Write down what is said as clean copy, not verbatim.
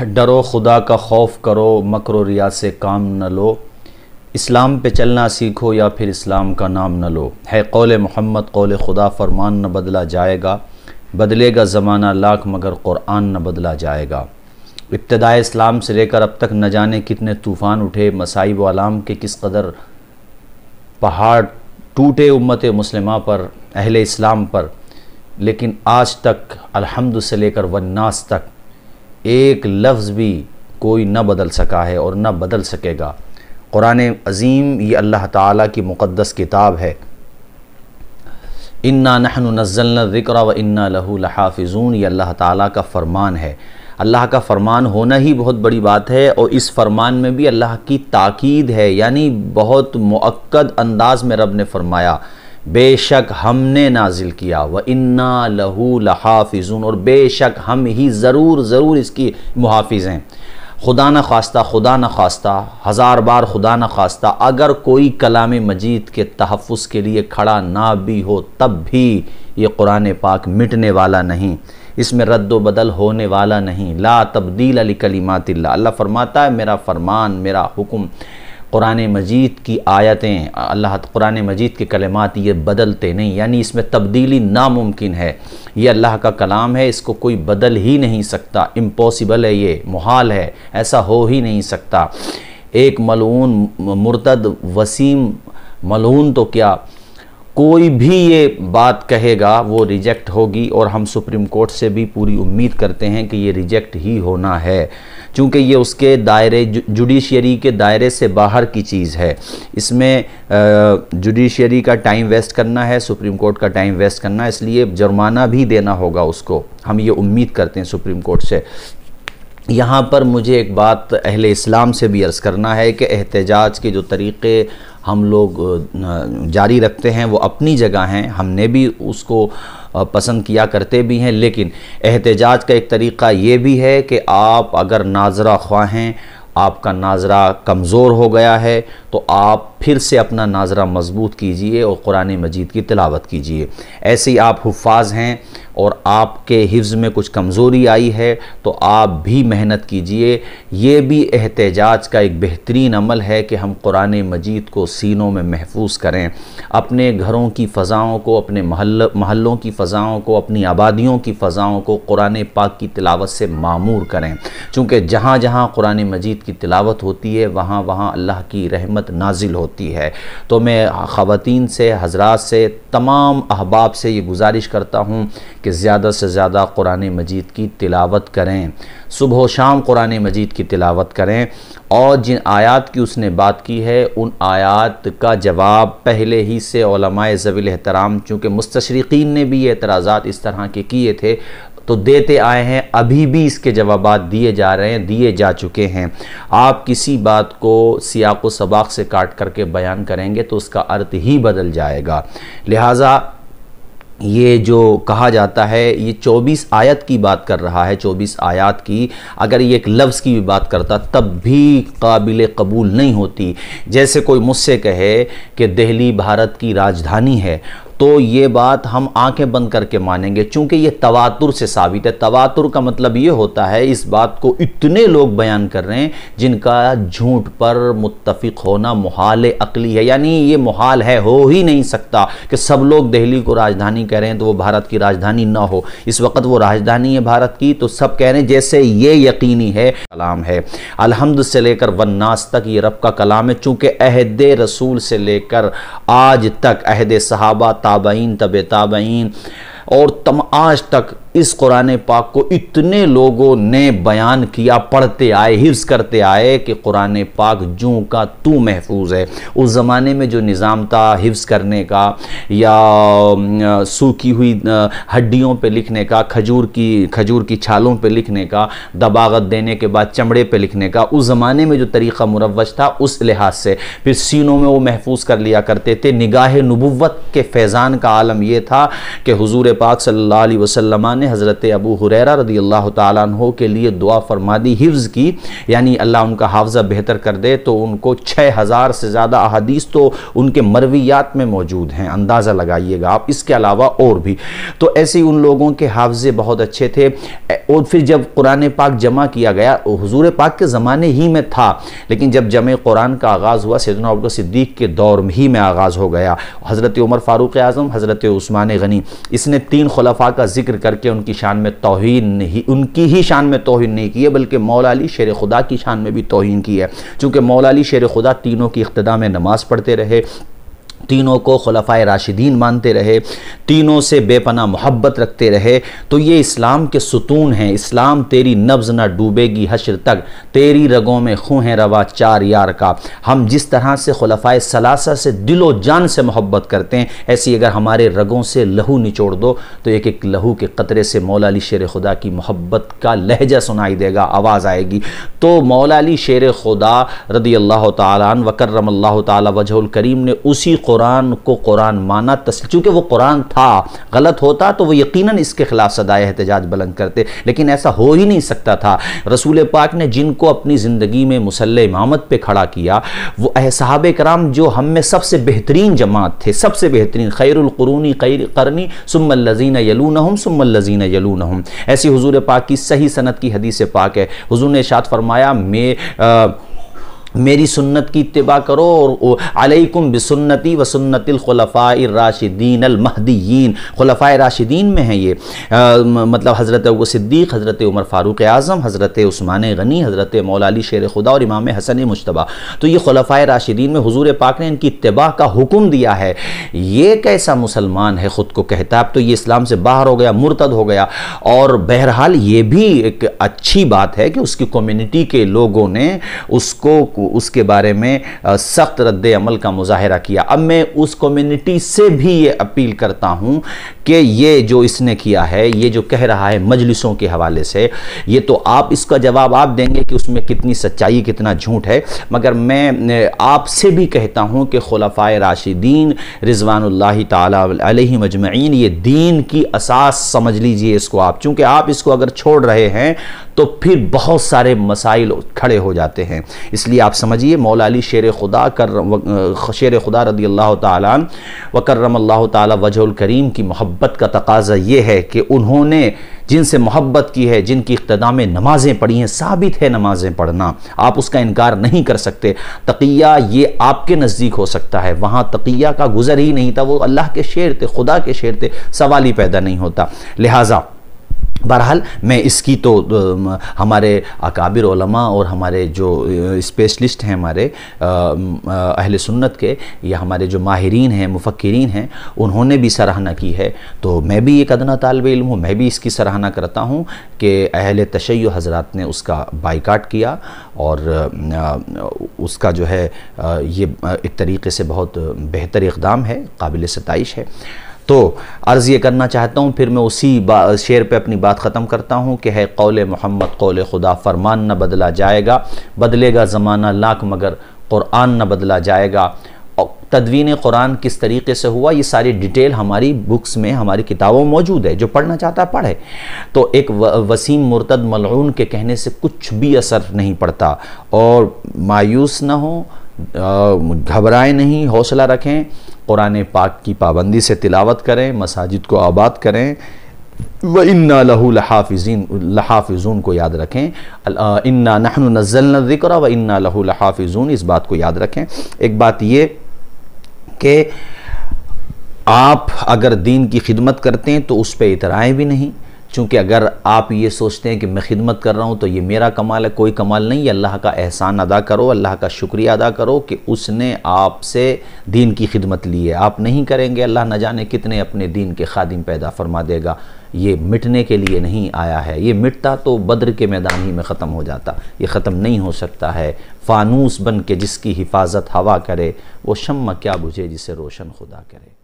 ڈرو خدا کا خوف کرو، مکر و ریا سے کام نہ لو، اسلام پہ چلنا سیکھو یا پھر اسلام کا نام نہ لو۔ ہے قول محمد قول خدا، فرمان نہ بدلا جائے گا، بدلے گا زمانہ لاکھ مگر قرآن نہ بدلا جائے گا۔ ابتدائے اسلام سے لے کر اب تک نہ جانے کتنے طوفان اٹھے، مصائب و آلام کے کس قدر پہاڑ ٹوٹے امت مسلمہ پر، اہل اسلام پر، لیکن آج تک الحمد سے لے کر والناس تک ایک لفظ بھی کوئی نہ بدل سکا ہے اور نہ بدل سکے گا۔ قرآن عظیم یہ اللہ تعالیٰ کی مقدس کتاب ہے۔ اِنَّا نَحْنُ نَزَّلْنَا الذِّكْرَ وَإِنَّا لَهُ لَحَافِظُونَ، یہ اللہ تعالیٰ کا فرمان ہے۔ اللہ کا فرمان ہونا ہی بہت بڑی بات ہے، اور اس فرمان میں بھی اللہ کی تاکید ہے، یعنی بہت مؤکد انداز میں رب نے فرمایا بے شک ہم نے نازل کیا، وَإِنَّا لَهُ لَحَافِظُونَ، اور بے شک ہم ہی ضرور اس کی محافظ ہیں۔ خدا نہ خواستہ ہزار بار خدا نہ خواستہ اگر کوئی کلام مجید کے تحفظ کے لیے کھڑا نہ بھی ہو، تب بھی یہ قرآن پاک مٹنے والا نہیں، اس میں رد و بدل ہونے والا نہیں۔ لا تبدیل لکلمات اللہ، اللہ فرماتا ہے میرا فرمان، میرا حکم، قرآن مجید کی آیتیں، قرآن مجید کے کلمات یہ بدلتے نہیں، یعنی اس میں تبدیلی ناممکن ہے۔ یہ اللہ کا کلام ہے، اس کو کوئی بدل ہی نہیں سکتا، امپوسیبل ہے، یہ محال ہے، ایسا ہو ہی نہیں سکتا۔ ایک ملعون مرتد وسیم ملعون تو کیا، کوئی بھی یہ بات کہے گا وہ ریجیکٹ ہوگی، اور ہم سپریم کورٹ سے بھی پوری امید کرتے ہیں کہ یہ ریجیکٹ ہی ہونا ہے، چونکہ یہ اس کے دائرے جوڈیشری کے دائرے سے باہر کی چیز ہے۔ اس میں جوڈیشری کا ٹائم ویسٹ کرنا ہے، سپریم کورٹ کا ٹائم ویسٹ کرنا ہے، اس لیے جرمانہ بھی دینا ہوگا اس کو، ہم یہ امید کرتے ہیں سپریم کورٹ سے۔ یہاں پر مجھے ایک بات اہل اسلام سے بھی عرض کرنا ہے کہ احتجاج کے جو طریقے ہم لوگ جاری رکھتے ہیں وہ اپنی جگہ ہیں، ہم نے بھی اس کو پسند کیا کرتے بھی ہیں، لیکن احتجاج کا ایک طریقہ یہ بھی ہے کہ آپ اگر ناظرہ خواہ ہیں، آپ کا ناظرہ کمزور ہو گیا ہے تو آپ پھر سے اپنا ناظرہ مضبوط کیجئے اور قرآن مجید کی تلاوت کیجئے۔ ایسے ہی آپ حفاظ ہیں اور آپ کے حفظ میں کچھ کمزوری آئی ہے تو آپ بھی محنت کیجئے۔ یہ بھی احتجاج کا ایک بہترین عمل ہے کہ ہم قرآن مجید کو سینوں میں محفوظ کریں، اپنے گھروں کی فضاؤں کو، اپنے محلوں کی فضاؤں کو، اپنی آبادیوں کی فضاؤں کو قرآن پاک کی تلاوت سے معمور کریں، چونکہ جہاں جہاں قرآن مجید کی تلاوت ہوتی ہے وہاں وہاں اللہ کی رحمت نازل ہوتی ہے۔ تو میں خواتین سے، حضرات سے، تمام احباب سے یہ گزارش کرتا ہوں کہ زیادہ سے زیادہ قرآن مجید کی تلاوت کریں، صبح و شام قرآن مجید کی تلاوت کریں، اور جن آیات کی اس نے بات کی ہے ان آیات کا جواب پہلے ہی سے علماء ذوی الاحترام، چونکہ مستشرقین نے بھی یہ اعتراضات اس طرح کے کیے تھے تو دیتے آئے ہیں، ابھی بھی اس کے جوابات دیے جا رہے ہیں، دیے جا چکے ہیں۔ آپ کسی بات کو سیاق و سباق سے کاٹ کر کے بیان کریں گے تو اس کا ارتھ ہی بدل جائے گا، لہٰذا یہ جو کہا جاتا ہے یہ 24 آیت کی بات کر رہا ہے، 24 آیات کی، اگر یہ ایک لفظ کی بھی بات کرتا تب بھی قابل قبول نہیں ہوتی۔ جیسے کوئی مجھ سے کہے کہ دہلی بھارت کی راجدھانی ہے تو یہ بات ہم آنکھیں بند کر کے مانیں گے، چونکہ یہ تواتر سے ثابت ہے۔ تواتر کا مطلب یہ ہوتا ہے اس بات کو اتنے لوگ بیان کر رہے ہیں جن کا جھوٹ پر متفق ہونا محال عقلی ہے، یعنی یہ محال ہے، ہو ہی نہیں سکتا کہ سب لوگ دہلی کو راجدھانی کہہ رہے ہیں تو وہ بھارت کی راجدھانی نہ ہو۔ اس وقت وہ راجدھانی ہے بھارت کی تو سب کہہ رہے ہیں، جیسے یہ یقینی ہے کلام ہے، الحمد سے لے کر والناس تک یہ رب کا کلام ہے، چونکہ عہد رسول سے لے کر آج تک، عہد صحابہ، تابعین، تبع تابعین اور آج تک اس قرآن پاک کو اتنے لوگوں نے بیان کیا، پڑھتے آئے، حفظ کرتے آئے کہ قرآن پاک جوں کا تو محفوظ ہے۔ اس زمانے میں جو نظام تھا حفظ کرنے کا یا سوکھی ہوئی ہڈیوں پہ لکھنے کا، کھجور کی چھالوں پہ لکھنے کا، دباغت دینے کے بعد چمڑے پہ لکھنے کا، اس زمانے میں جو طریقہ مروج تھا اس لحاظ سے پھر سینوں میں وہ محفوظ کر لیا کرتے تھے۔ نگاہ نبوت کے فیضان کا عالم یہ تھا کہ حضور پاک صلی اللہ علیہ وسلم نے نے حضرت ابو ہریرہ رضی اللہ تعالیٰ عنہ کے لیے دعا فرما دی، حفظ کی، یعنی اللہ ان کا حافظہ بہتر کر دے، تو ان کو 6000 سے زیادہ احادیث تو ان کے مرویات میں موجود ہیں، اندازہ لگائیے گا آپ، اس کے علاوہ اور بھی۔ تو ایسے ان لوگوں کے حافظے بہت اچھے تھے۔ اور پھر جب قرآن پاک جمع کیا گیا، حضور پاک کے زمانے ہی میں تھا، لیکن جب جمع قرآن کا آغاز ہوا سیدنا ابوبکر صدیق کے دور ہی میں آغاز ہو گیا۔ حضرت عمر فاروق اعظم، حضرت عثمان غنی، اس نے 3 خلفاء کا ذکر کر کے ان کی شان میں توہین نہیں، ان کی ہی شان میں توہین نہیں کی ہے، بلکہ مولا علی شیر خدا کی شان میں بھی توہین کی ہے، چونکہ مولا علی شیر خدا تینوں کی اقتداء میں نماز پڑھتے رہے، تینوں کو خلفائے راشدین مانتے رہے، تینوں سے بے پناہ محبت رکھتے رہے۔ تو یہ اسلام کے ستون ہیں۔ اسلام تیری نبض نہ ڈوبے گی حشر تک، تیری رگوں میں خون ہے روا 4 یار کا۔ ہم جس طرح سے خلفائے ثلاثہ سے دل و جان سے محبت کرتے ہیں، ایسی اگر ہمارے رگوں سے لہو نچوڑ دو تو ایک ایک لہو کے قطرے سے مولا علی شیر خدا کی محبت کا لہجہ سنائی دے گا، آواز آئے گی۔ تو مولا علی شیر خدا رضی اللہ تعالیٰ عنہ وکرم اللہ تعالیٰ وجہ الکریم نے اسی قرآن کو قرآن مانا، چونکہ وہ قرآن تھا، غلط ہوتا تو وہ یقیناً اس کے خلاف صدائے احتجاج بلند کرتے، لیکن ایسا ہو ہی نہیں سکتا تھا۔ رسول پاک نے جن کو اپنی زندگی میں مصلی امامت پہ کھڑا کیا، وہ صحابہ کرام جو ہم میں سب سے بہترین جماعت تھے، سب سے بہترین، خیر القرون قرنی ثم الذین یلونہم ثم الذین یلونہم، ایسی حضور پاک کی صحیح سند کی حدیث پاک ہے۔ حضور نے ارشاد فرمایا، میری سنت کی اتباع کرو، اور علیکم بسنتی و سنت الخلفاء الراشدین المہدیین، خلفاء راشدین میں ہیں یہ، مطلب حضرت ابوبکر صدیق، حضرت عمر فاروق اعظم، حضرت عثمان غنی، حضرت مولا علی شیر خدا اور امام حسن مجتبی۔ تو یہ خلفاء راشدین میں حضور پاک نے ان کی اتباع کا حکم دیا ہے۔ یہ کیسا مسلمان ہے خود کو کہتا ہے، اب تو یہ اسلام سے باہر ہو گیا، مرتد ہو گیا۔ اور بہرحال یہ بھی ایک اچھی بات ہے کہ اس کی کمیونٹی کے لوگوں نے اس کے بارے میں سخت رد عمل کا مظاہرہ کیا۔ اب میں اس کمیونٹی سے بھی یہ اپیل کرتا ہوں کہ یہ جو اس نے کیا ہے، یہ جو کہہ رہا ہے مجلسوں کے حوالے سے، یہ تو آپ اس کا جواب آپ دیں گے کہ اس میں کتنی سچائی کتنا جھوٹ ہے، مگر میں آپ سے بھی کہتا ہوں کہ خلفائے راشدین رضوان اللہ تعالی علیہم اجمعین یہ دین کی اساس سمجھ لیجئے اس کو آپ، چونکہ آپ اس کو اگر چھوڑ رہے ہیں تو پھر بہت سارے مسائل کھڑے ہو جاتے ہیں۔ اس لیے آپ سمجھیے مولا علی شیر خدا رضی اللہ تعالیٰ عنہ وکرم اللہ تعالیٰ وجہ الکریم کی محبت کا تقاضا یہ ہے کہ انہوں نے جن سے محبت کی ہے، جن کی اقتداء میں نمازیں پڑھی ہیں، ثابت ہے نمازیں پڑھنا، آپ اس کا انکار نہیں کر سکتے۔ تقیہ یہ آپ کے نزدیک ہو سکتا ہے، وہاں تقیہ کا گزر ہی نہیں تھا، وہ اللہ کے شعر تھے، خدا کے شعر تھے، سوال ہی پیدا نہیں ہوتا۔ لہٰذا بہرحال میں اس کی تو ہمارے اکابر علماء اور ہمارے جو اسپیشلسٹ ہیں ہمارے اہل سنت کے، یا ہمارے جو ماہرین ہیں، مفکرین ہیں، انہوں نے بھی سراہنا کی ہے۔ تو میں بھی ایک ادنا طالب علم ہوں، میں بھی اس کی سراہنا کرتا ہوں کہ اہل تشیع حضرات نے اس کا بائیکاٹ کیا، اور اس کا جو ہے یہ ایک طریقے سے بہت بہتر اقدام ہے، قابل ستائش ہے۔ تو عرض یہ کرنا چاہتا ہوں، پھر میں اسی شعر پہ اپنی بات ختم کرتا ہوں کہ ہے قول محمد قول خدا، فرمان نہ بدلا جائے گا، بدلے گا زمانہ لاکھ مگر قرآن نہ بدلا جائے گا۔ اور تدوین قرآن کس طریقے سے ہوا، یہ ساری ڈیٹیل ہماری بکس میں، ہماری کتابوں میں موجود ہے، جو پڑھنا چاہتا ہے پڑھے۔ تو ایک وسیم مرتد ملعون کے کہنے سے کچھ بھی اثر نہیں پڑتا، اور مایوس نہ ہوں، گھبرائیں نہیں، حوصلہ رکھیں، قرآن پاک کی پابندی سے تلاوت کریں، مساجد کو آباد کریں، وَإِنَّا لَهُ لَحَافِظُونَ کو یاد رکھیں، إِنَّا نَحْنُ نَزَّلْنَا الذِّكْرَ وَإِنَّا لَهُ لَحَافِظُونَ، اس بات کو یاد رکھیں۔ ایک بات یہ کہ آپ اگر دین کی خدمت کرتے ہیں تو اس پہ اترائیں بھی نہیں، چونکہ اگر آپ یہ سوچتے ہیں کہ میں خدمت کر رہا ہوں تو یہ میرا کمال ہے، کوئی کمال نہیں ہے، اللہ کا احسان ادا کرو، اللہ کا شکریہ ادا کرو کہ اس نے آپ سے دین کی خدمت لی ہے۔ آپ نہیں کریں گے، اللہ نہ جانے کتنے اپنے دین کے خادم پیدا فرما دے گا۔ یہ مٹنے کے لیے نہیں آیا ہے، یہ مٹتا تو بدر کے میدان ہی میں ختم ہو جاتا، یہ ختم نہیں ہو سکتا ہے۔ فانوس بن کے جس کی حفاظت ہوا کرے، وہ شمع کیا بجھے جسے روشن خدا کرے۔